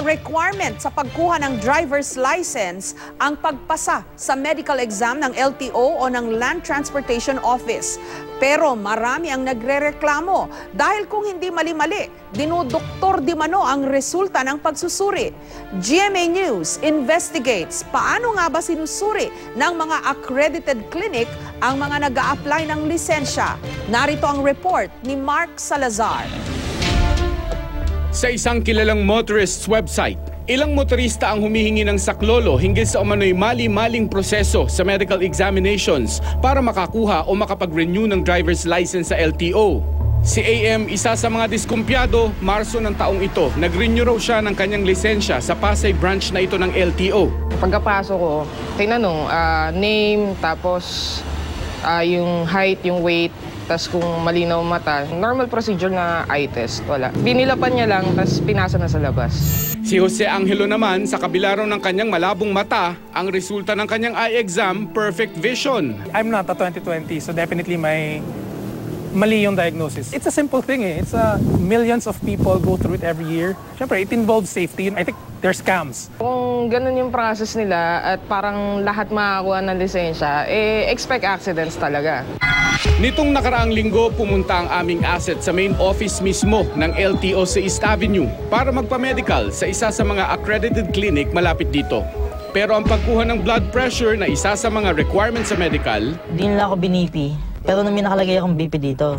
mga requirement sa pagkuha ng driver's license ang pagpasa sa medical exam ng LTO o ng Land Transportation Office. Pero marami ang nagrereklamo dahil kung hindi mali-mali, dinudoktor di mano ang resulta ng pagsusuri. GMA News investigates paano nga ba sinusuri ng mga accredited clinic ang mga nag-a-apply ng lisensya. Narito ang report ni Mark Salazar. Sa isang kilalang motorist's website, ilang motorista ang humihingi ng saklolo hinggil sa umano'y mali-maling proseso sa medical examinations para makakuha o makapag-renew ng driver's license sa LTO. Si AM, isa sa mga diskumpiyado, Marso ng taong ito, nag-renew raw siya ng kanyang lisensya sa Pasay branch na ito ng LTO. Pagkapasok ko, tinanong, name, tapos yung height, yung weight, tas kung malinaw mata, normal procedure na eye test, wala. Binilapan niya lang, tas pinasa na sa labas. Si Jose Angelo naman, sa kabila raw ng kanyang malabong mata, ang resulta ng kanyang eye exam, perfect vision. I'm not a 20/20, so definitely mali yung diagnosis. It's a simple thing eh. It's millions of people go through it every year. Siyempre, it involves safety. I think they're scams. Kung ganun yung process nila at parang lahat makakuha ng lisensya, expect accidents talaga. Nitong nakaraang linggo, pumunta ang aming asset sa main office mismo ng LTO sa East Avenue para magpa-medical sa isa sa mga accredited clinic malapit dito. Pero ang pagkuha ng blood pressure na isa sa mga requirements sa medical, Di nila ako binipi, pero nung may nakalagay akong BP dito.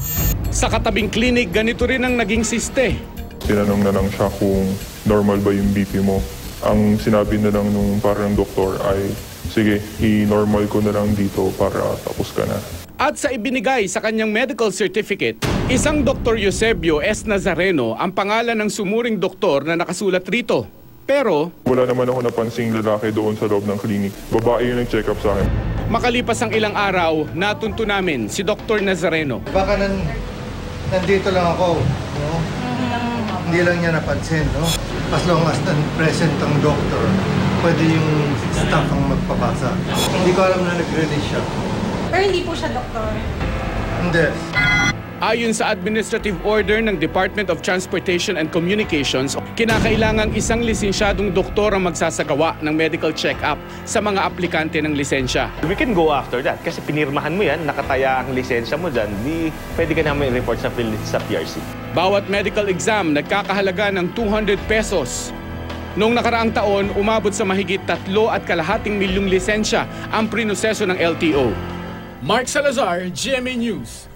sa katabing clinic, ganito rin ang naging siste. Tinanong na lang siya kung normal ba yung BP mo. Ang sinabi na lang nung parang doktor ay, sige, i-normal ko na lang dito para tapos ka na. At sa ibinigay sa kanyang medical certificate, isang Dr. Eusebio S. Nazareno ang pangalan ng sumuring doktor na nakasulat rito. Pero Wala naman ako napansing lalaki doon sa loob ng clinic. Babae yung nag-check up sa akin. makalipas ang ilang araw, natunto namin si Dr. Nazareno. Baka nandito lang ako, no? Hindi lang niya napansin, no? As long as present ang doctor, pwede yung staff ang magpabasa. Hindi ko alam na nag-release siya. Pero hindi po siya doktor. Hindi. Ayon sa administrative order ng Department of Transportation and Communications, kinakailangang isang lisensyadong doktor ang magsasagawa ng medical check-up sa mga aplikante ng lisensya. We can go after that kasi pinirmahan mo yan, nakataya ang lisensya mo dyan, di pwede ka namin report sa PRC. Bawat medical exam nagkakahalaga ng 200 pesos. Noong nakaraang taon, umabot sa mahigit 3.2 milyong lisensya ang prinoseso ng LTO. Mark Salazar, GMA News.